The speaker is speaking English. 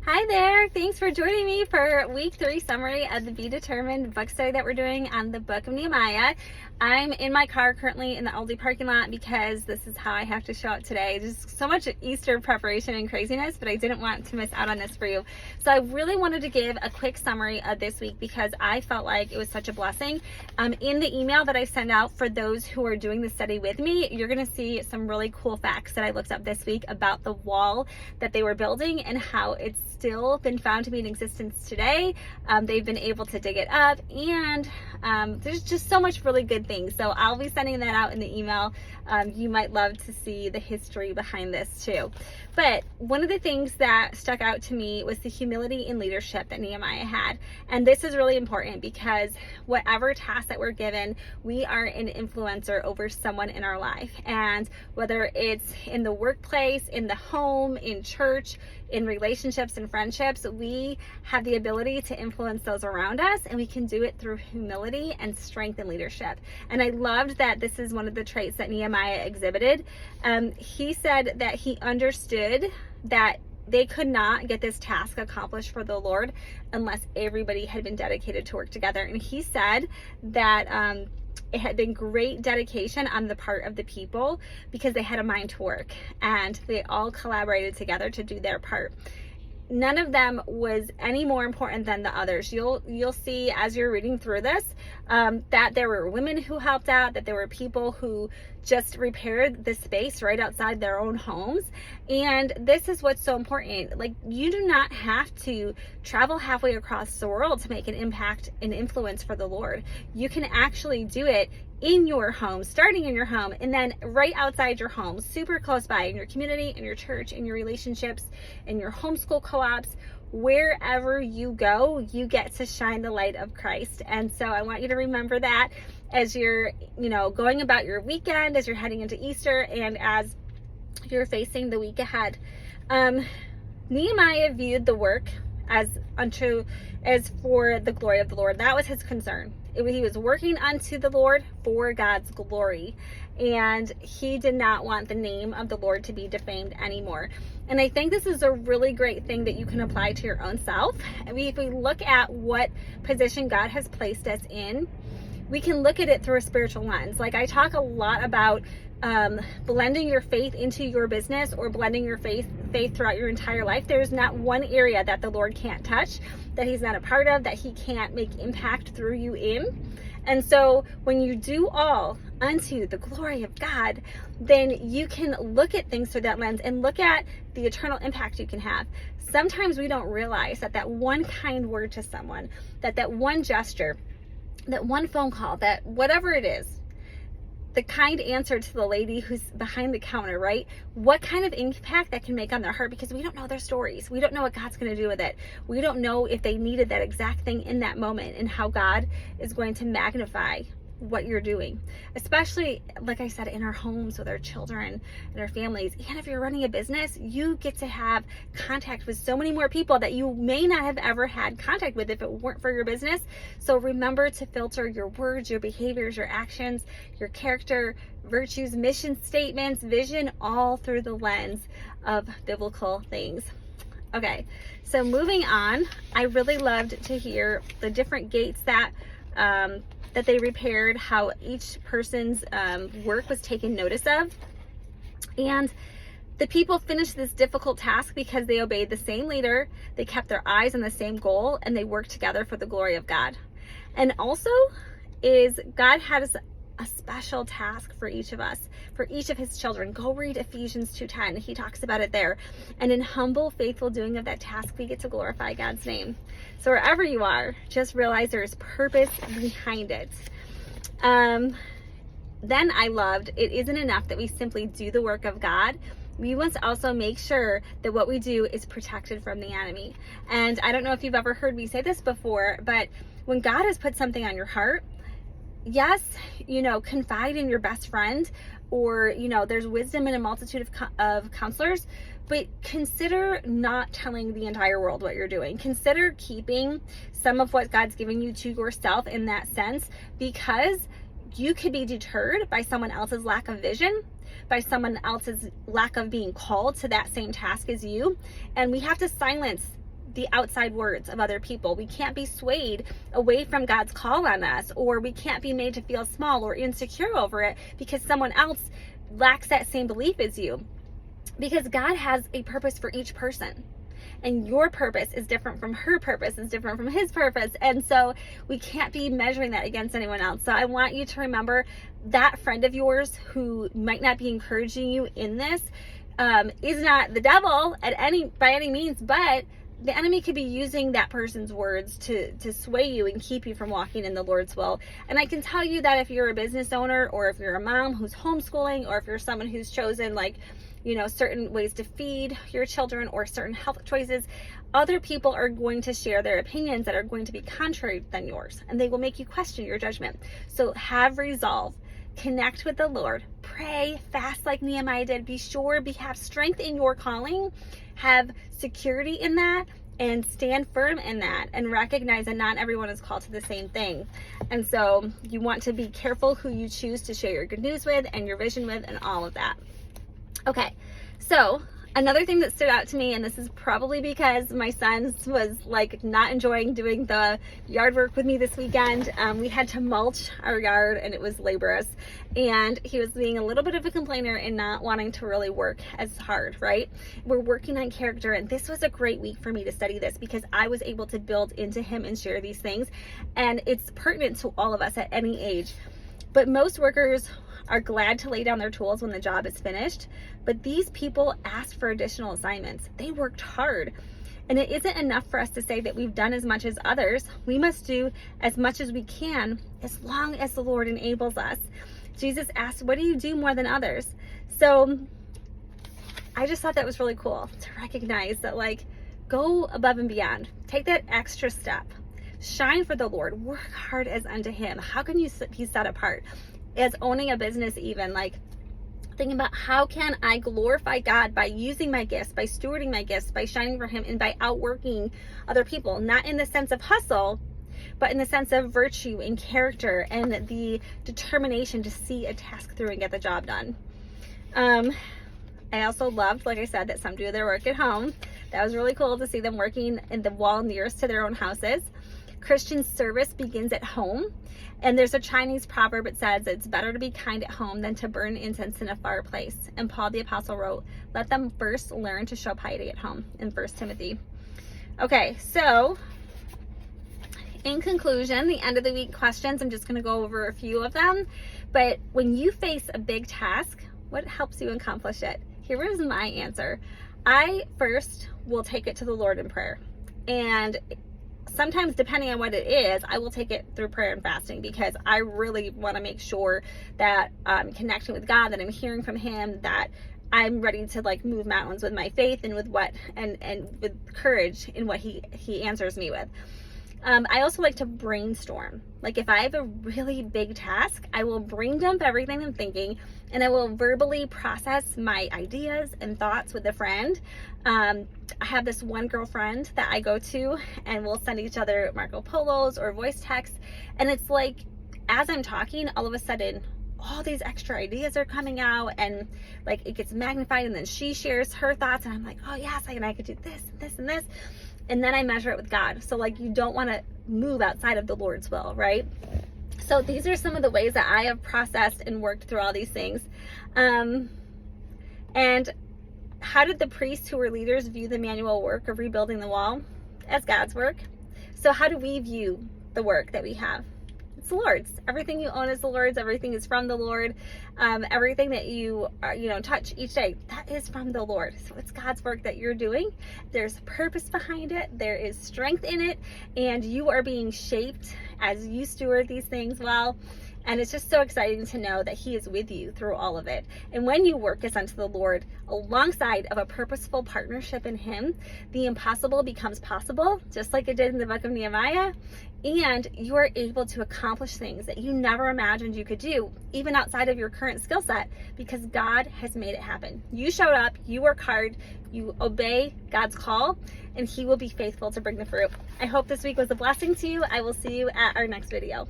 Hi there! Thanks for joining me for week 3 summary of the Be Determined book study that we're doing on the book of Nehemiah. I'm in my car currently in the Aldi parking lot because this is how I have to show up today. There's so much Easter preparation and craziness, but I didn't want to miss out on this for you. So I really wanted to give a quick summary of this week because I felt like it was such a blessing. In the email that I send out for those who are doing the study with me, you're going to see some really cool facts that I looked up this week about the wall that they were building and how it's still been found to be in existence today. They've been able to dig it up, and there's just so much really good things. So I'll be sending that out in the email. You might love to see the history behind this too. But one of the things that stuck out to me was the humility in leadership that Nehemiah had. And this is really important because whatever task that we're given, we are an influencer over someone in our life. And whether it's in the workplace, in the home, in church, in relationships and friendships, we have the ability to influence those around us, and we can do it through humility and strength in leadership. And I loved that this is one of the traits that Nehemiah exhibited. He said that he understood that they could not get this task accomplished for the Lord unless everybody had been dedicated to work together. And he said that it had been great dedication on the part of the people because they had a mind to work and they all collaborated together to do their part. None of them was any more important than the others. You'll see as you're reading through this that there were women who helped out, that there were people who just repaired the space right outside their own homes. And this is what's so important. Like, you do not have to travel halfway across the world to make an impact and influence for the Lord. You can actually do it in your home, starting in your home, and then right outside your home, super close by, in your community, in your church, in your relationships, in your homeschool co-ops. Wherever you go, you get to shine the light of Christ. And so I want you to remember that as you're, going about your weekend, as you're heading into Easter, and as you're facing the week ahead. Nehemiah viewed the work as for the glory of the Lord. That was his concern. He was working unto the Lord for God's glory, and he did not want the name of the Lord to be defamed anymore. And I think this is a really great thing that you can apply to your own self. If we look at what position God has placed us in, we can look at it through a spiritual lens. Like, I talk a lot about blending your faith into your business, or blending your faith throughout your entire life. There's not one area that the Lord can't touch, that he's not a part of, that he can't make impact through you in. And so when you do all unto the glory of God, then you can look at things through that lens and look at the eternal impact you can have. Sometimes we don't realize that one kind word to someone, that one gesture, that one phone call, that whatever it is, the kind answer to the lady who's behind the counter, right? What kind of impact that can make on their heart, because we don't know their stories. We don't know what God's going to do with it. We don't know if they needed that exact thing in that moment, and how God is going to magnify what you're doing, especially, like I said, in our homes with our children and our families. And if you're running a business, you get to have contact with so many more people that you may not have ever had contact with if it weren't for your business. So remember to filter your words, your behaviors, your actions, your character, virtues, mission statements, vision, all through the lens of biblical things. Okay, so moving on, I really loved to hear the different gates that they repaired, how each person's work was taken notice of. And the people finished this difficult task because they obeyed the same leader, they kept their eyes on the same goal, and they worked together for the glory of God. And also is God had a special task for each of us, for each of his children. Go read Ephesians 2:10. He talks about it there. And in humble, faithful doing of that task, we get to glorify God's name. So wherever you are, just realize there's purpose behind it. Then I loved, it isn't enough that we simply do the work of God. We must also make sure that what we do is protected from the enemy. And I don't know if you've ever heard me say this before, but when God has put something on your heart, yes, confide in your best friend, or, there's wisdom in a multitude of counselors, but consider not telling the entire world what you're doing. Consider keeping some of what God's giving you to yourself in that sense, because you could be deterred by someone else's lack of vision, by someone else's lack of being called to that same task as you. And we have to silence the outside words of other people. We can't be swayed away from God's call on us, or we can't be made to feel small or insecure over it because someone else lacks that same belief as you. Because God has a purpose for each person. And your purpose is different from her purpose, is different from his purpose. And so we can't be measuring that against anyone else. So I want you to remember that friend of yours who might not be encouraging you in this is not the devil by any means, but the enemy could be using that person's words to sway you and keep you from walking in the Lord's will. And I can tell you that if you're a business owner, or if you're a mom who's homeschooling, or if you're someone who's chosen certain ways to feed your children or certain health choices, other people are going to share their opinions that are going to be contrary than yours, and they will make you question your judgment. So have resolve, connect with the Lord, pray, fast like Nehemiah did, be sure, have strength in your calling, have security in that, and stand firm in that, and recognize that not everyone is called to the same thing. And so you want to be careful who you choose to share your good news with and your vision with and all of that. Okay, so another thing that stood out to me, and this is probably because my son was not enjoying doing the yard work with me this weekend. We had to mulch our yard and it was laborious, and he was being a little bit of a complainer and not wanting to really work as hard, right? We're working on character, and this was a great week for me to study this because I was able to build into him and share these things, and it's pertinent to all of us at any age. But most workers are glad to lay down their tools when the job is finished. But these people asked for additional assignments. They worked hard. And it isn't enough for us to say that we've done as much as others. We must do as much as we can as long as the Lord enables us. Jesus asked, what do you do more than others? So I just thought that was really cool to recognize that, go above and beyond. Take that extra step. Shine for the Lord. Work hard as unto him. How can you be set apart? As owning a business, even thinking about how can I glorify God by using my gifts, by stewarding my gifts, by shining for him, and by outworking other people, not in the sense of hustle, but in the sense of virtue and character and the determination to see a task through and get the job done. I also loved, like I said, that some do their work at home. That was really cool to see them working in the wall nearest to their own houses. Christian service begins at home. And there's a Chinese proverb that says it's better to be kind at home than to burn incense in a far place. And Paul the Apostle wrote, let them first learn to show piety at home in 1 Timothy. Okay, so in conclusion, the end of the week questions, I'm just going to go over a few of them. But when you face a big task, what helps you accomplish it? Here is my answer. I first will take it to the Lord in prayer. And sometimes, depending on what it is, I will take it through prayer and fasting, because I really want to make sure that I'm connecting with God, that I'm hearing from him, that I'm ready to move mountains with my faith and with with courage in what he answers me with. I also like to brainstorm. If I have a really big task, I will brain dump everything I'm thinking, and I will verbally process my ideas and thoughts with a friend. I have this one girlfriend that I go to, and we'll send each other Marco Polos or voice texts. And it's as I'm talking, all of a sudden, all these extra ideas are coming out, and it gets magnified, and then she shares her thoughts, and I'm like, oh yes, I could do this and this and this. And then I measure it with God. So you don't want to move outside of the Lord's will, right? So these are some of the ways that I have processed and worked through all these things. And how did the priests who were leaders view the manual work of rebuilding the wall? As God's work. So how do we view the work that we have? It's the Lord's. Everything you own is the Lord's. Everything is from the Lord. Everything that you touch each day, that is from the Lord. So it's God's work that you're doing. There's purpose behind it. There is strength in it, and you are being shaped as you steward these things well. And it's just so exciting to know that he is with you through all of it. And when you work as unto the Lord alongside of a purposeful partnership in him, the impossible becomes possible, just like it did in the book of Nehemiah. And you are able to accomplish things that you never imagined you could do, even outside of your current skill set, because God has made it happen. You showed up, you work hard, you obey God's call, and he will be faithful to bring the fruit. I hope this week was a blessing to you. I will see you at our next video.